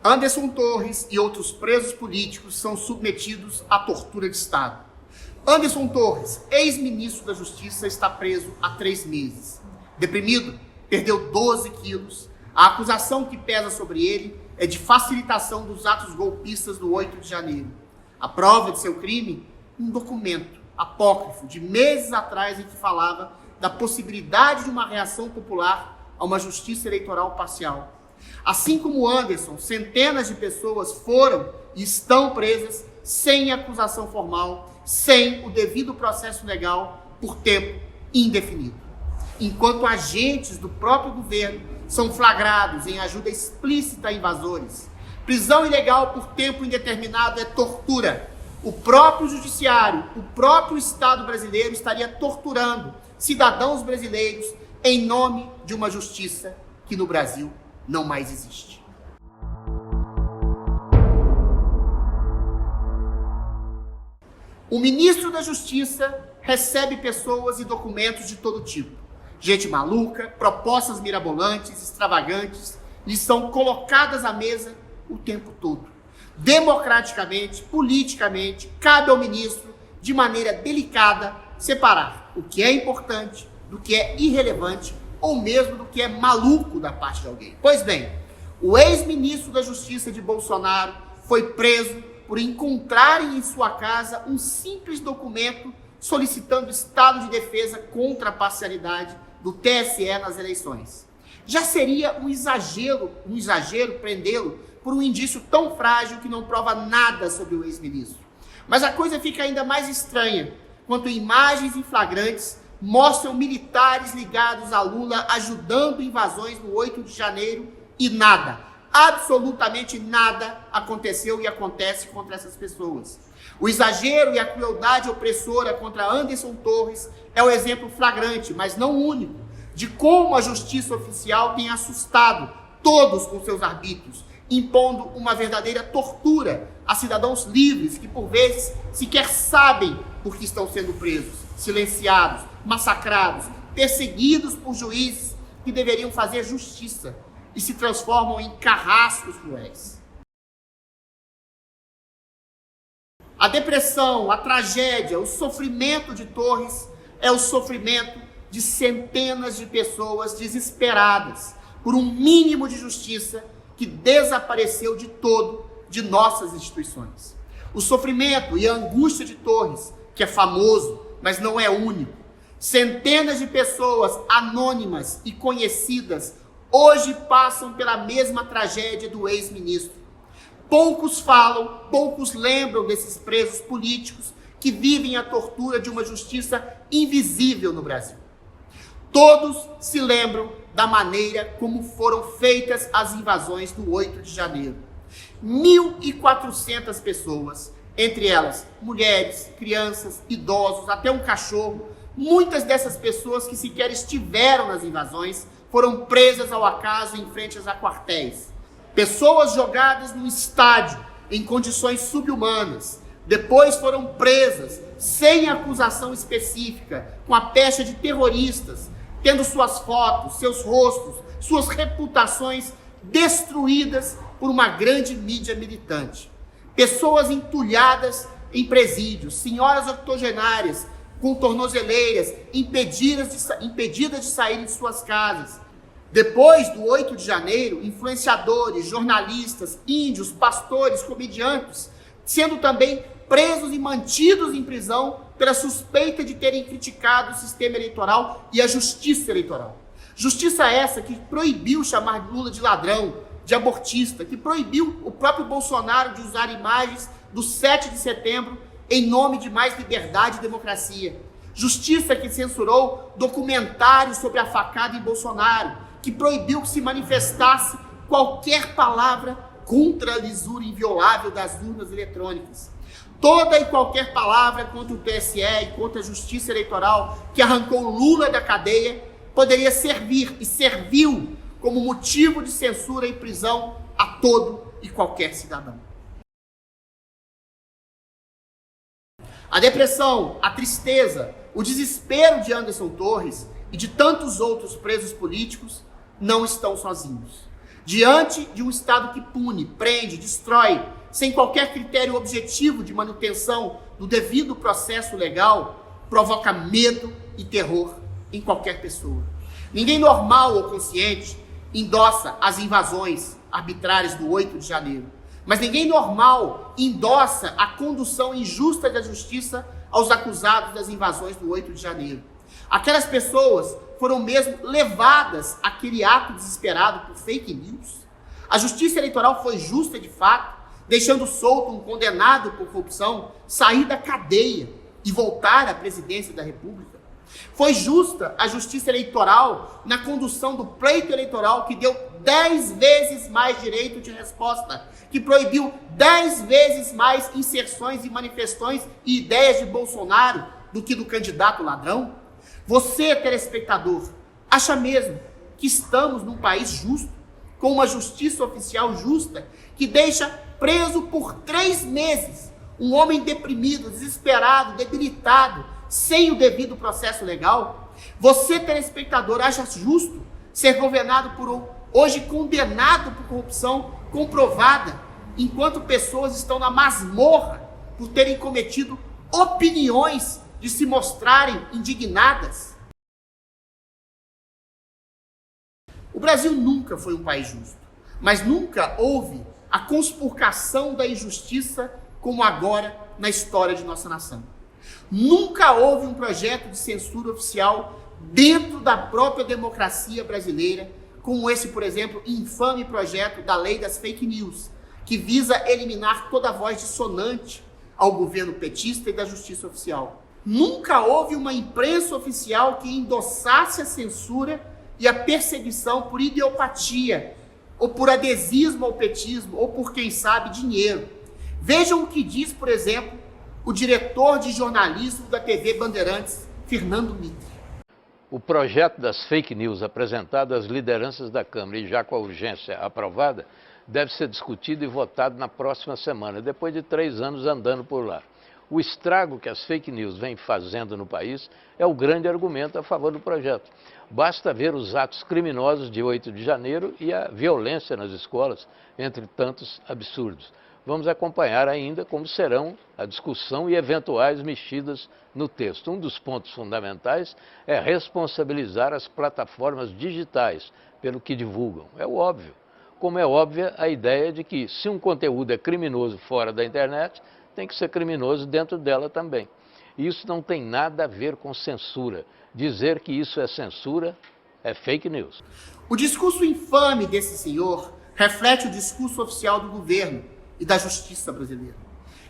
Anderson Torres e outros presos políticos são submetidos à tortura de Estado. Anderson Torres, ex-ministro da Justiça, está preso há 3 meses. Deprimido, perdeu 12 quilos. A acusação que pesa sobre ele é de facilitação dos atos golpistas do 8 de janeiro. A prova de seu crime? Um documento apócrifo de meses atrás em que falava da possibilidade de uma reação popular a uma justiça eleitoral parcial. Assim como Anderson, centenas de pessoas foram e estão presas sem acusação formal, sem o devido processo legal, por tempo indefinido. Enquanto agentes do próprio governo são flagrados em ajuda explícita a invasores. Prisão ilegal por tempo indeterminado é tortura. O próprio judiciário, o próprio Estado brasileiro estaria torturando cidadãos brasileiros em nome de uma justiça que no Brasil não mais existe. O ministro da Justiça recebe pessoas e documentos de todo tipo. Gente maluca, propostas mirabolantes, extravagantes, lhes são colocadas à mesa o tempo todo. Democraticamente, politicamente, cabe ao ministro, de maneira delicada, separar o que é importante do que é irrelevante ou mesmo do que é maluco da parte de alguém. Pois bem, o ex-ministro da Justiça de Bolsonaro foi preso por encontrarem em sua casa um simples documento solicitando estado de defesa contra a parcialidade do TSE nas eleições. Já seria um exagero prendê-lo por um indício tão frágil que não prova nada sobre o ex-ministro. Mas a coisa fica ainda mais estranha quando imagens em flagrantes mostram militares ligados a Lula ajudando invasões no 8 de janeiro e nada, absolutamente nada aconteceu e acontece contra essas pessoas. O exagero e a crueldade opressora contra Anderson Torres é o exemplo flagrante, mas não único, de como a justiça oficial tem assustado todos com seus arbítrios, impondo uma verdadeira tortura a cidadãos livres que, por vezes, sequer sabem por que estão sendo presos, silenciados, massacrados, perseguidos por juízes que deveriam fazer justiça e se transformam em carrascos cruéis. A depressão, a tragédia, o sofrimento de Torres é o sofrimento de centenas de pessoas desesperadas por um mínimo de justiça que desapareceu de todo de nossas instituições. O sofrimento e a angústia de Torres, que é famoso, mas não é único. Centenas de pessoas anônimas e conhecidas hoje passam pela mesma tragédia do ex-ministro. Poucos falam, poucos lembram desses presos políticos que vivem a tortura de uma justiça invisível no Brasil. Todos se lembram da maneira como foram feitas as invasões do 8 de janeiro. 1.400 pessoas, entre elas mulheres, crianças, idosos, até um cachorro, muitas dessas pessoas que sequer estiveram nas invasões foram presas ao acaso em frente a quartéis. Pessoas jogadas no estádio em condições subhumanas, depois foram presas sem acusação específica, com a pecha de terroristas, tendo suas fotos, seus rostos, suas reputações destruídas por uma grande mídia militante. Pessoas entulhadas em presídios, senhoras octogenárias com tornozeleiras, impedidas de sair de suas casas. Depois do 8 de janeiro, influenciadores, jornalistas, índios, pastores, comediantes, sendo também presos e mantidos em prisão pela suspeita de terem criticado o sistema eleitoral e a justiça eleitoral. Justiça essa que proibiu chamar Lula de ladrão, de abortista, que proibiu o próprio Bolsonaro de usar imagens do 7 de setembro em nome de mais liberdade e democracia. Justiça que censurou documentários sobre a facada em Bolsonaro, que proibiu que se manifestasse qualquer palavra contra a lisura inviolável das urnas eletrônicas. Toda e qualquer palavra contra o TSE e contra a justiça eleitoral que arrancou Lula da cadeia poderia servir e serviu como motivo de censura e prisão a todo e qualquer cidadão. A depressão, a tristeza, o desespero de Anderson Torres e de tantos outros presos políticos não estão sozinhos. Diante de um Estado que pune, prende, destrói, sem qualquer critério objetivo de manutenção do devido processo legal, provoca medo e terror em qualquer pessoa. Ninguém normal ou consciente endossa as invasões arbitrárias do 8 de janeiro, mas ninguém normal endossa a condução injusta da justiça aos acusados das invasões do 8 de janeiro. Aquelas pessoas foram mesmo levadas àquele ato desesperado por fake news. A justiça eleitoral foi justa de fato, deixando solto um condenado por corrupção sair da cadeia e voltar à presidência da República. Foi justa a justiça eleitoral na condução do pleito eleitoral que deu 10 vezes mais direito de resposta, que proibiu 10 vezes mais inserções e manifestações e ideias de Bolsonaro do que do candidato ladrão? Você, telespectador, acha mesmo que estamos num país justo, com uma justiça oficial justa, que deixa preso por 3 meses um homem deprimido, desesperado, debilitado, sem o devido processo legal? Você, telespectador, acha justo ser governado por hoje condenado por corrupção comprovada, enquanto pessoas estão na masmorra por terem cometido opiniões de se mostrarem indignadas? O Brasil nunca foi um país justo, mas nunca houve a conspurcação da injustiça como agora na história de nossa nação. Nunca houve um projeto de censura oficial dentro da própria democracia brasileira, como esse, por exemplo, infame projeto da lei das fake news, que visa eliminar toda voz dissonante ao governo petista e da justiça oficial. Nunca houve uma imprensa oficial que endossasse a censura e a perseguição por ideopatia, ou por adesismo ao petismo, ou por, quem sabe, dinheiro. Vejam o que diz, por exemplo, o diretor de jornalismo da TV Bandeirantes, Fernando Mitre. O projeto das fake news apresentado às lideranças da Câmara e já com a urgência aprovada, deve ser discutido e votado na próxima semana, depois de 3 anos andando por lá. O estrago que as fake news vêm fazendo no país é o grande argumento a favor do projeto. Basta ver os atos criminosos de 8 de janeiro e a violência nas escolas, entre tantos absurdos. Vamos acompanhar ainda como serão a discussão e eventuais mexidas no texto. Um dos pontos fundamentais é responsabilizar as plataformas digitais pelo que divulgam. É o óbvio. Como é óbvia a ideia de que, se um conteúdo é criminoso fora da internet, tem que ser criminoso dentro dela também. Isso não tem nada a ver com censura. Dizer que isso é censura é fake news. O discurso infame desse senhor reflete o discurso oficial do governo e da justiça brasileira.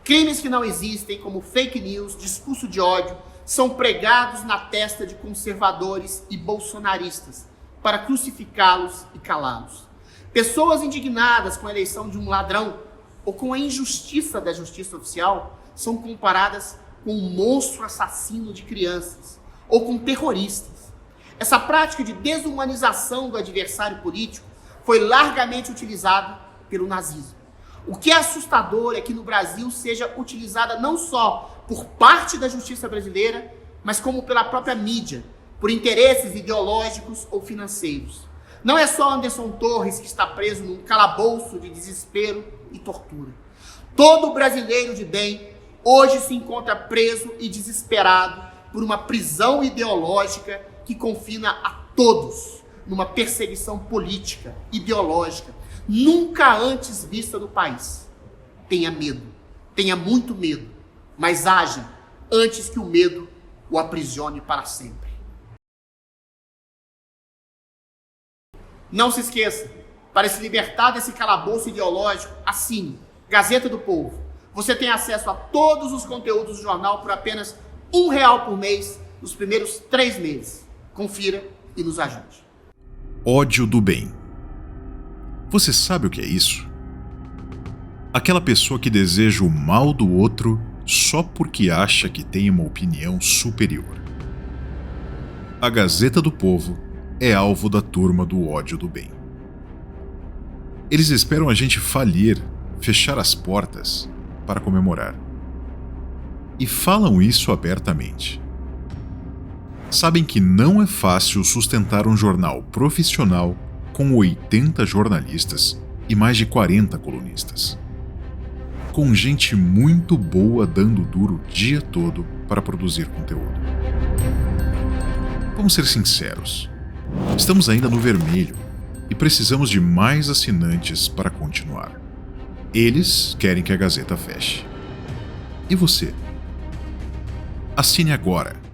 Crimes que não existem, como fake news, discurso de ódio, são pregados na testa de conservadores e bolsonaristas para crucificá-los e calá-los. Pessoas indignadas com a eleição de um ladrão ou com a injustiça da justiça oficial são comparadas com um monstro assassino de crianças ou com terroristas. Essa prática de desumanização do adversário político foi largamente utilizada pelo nazismo. O que é assustador é que no Brasil seja utilizada não só por parte da justiça brasileira, mas como pela própria mídia, por interesses ideológicos ou financeiros. Não é só Anderson Torres que está preso num calabouço de desespero e tortura. Todo brasileiro de bem hoje se encontra preso e desesperado por uma prisão ideológica que confina a todos numa perseguição política, ideológica, nunca antes vista no país. Tenha medo, tenha muito medo, mas haja antes que o medo o aprisione para sempre. Não se esqueça, para se libertar desse calabouço ideológico, assine Gazeta do Povo. Você tem acesso a todos os conteúdos do jornal por apenas R$1 por mês nos primeiros 3 meses. Confira e nos ajude. Ódio do bem. Você sabe o que é isso? Aquela pessoa que deseja o mal do outro só porque acha que tem uma opinião superior. A Gazeta do Povo é alvo da turma do ódio do bem. Eles esperam a gente falir, fechar as portas para comemorar. E falam isso abertamente. Sabem que não é fácil sustentar um jornal profissional com 80 jornalistas e mais de 40 colunistas. Com gente muito boa dando duro o dia todo para produzir conteúdo. Vamos ser sinceros. Estamos ainda no vermelho e precisamos de mais assinantes para continuar. Eles querem que a Gazeta feche. E você? Assine agora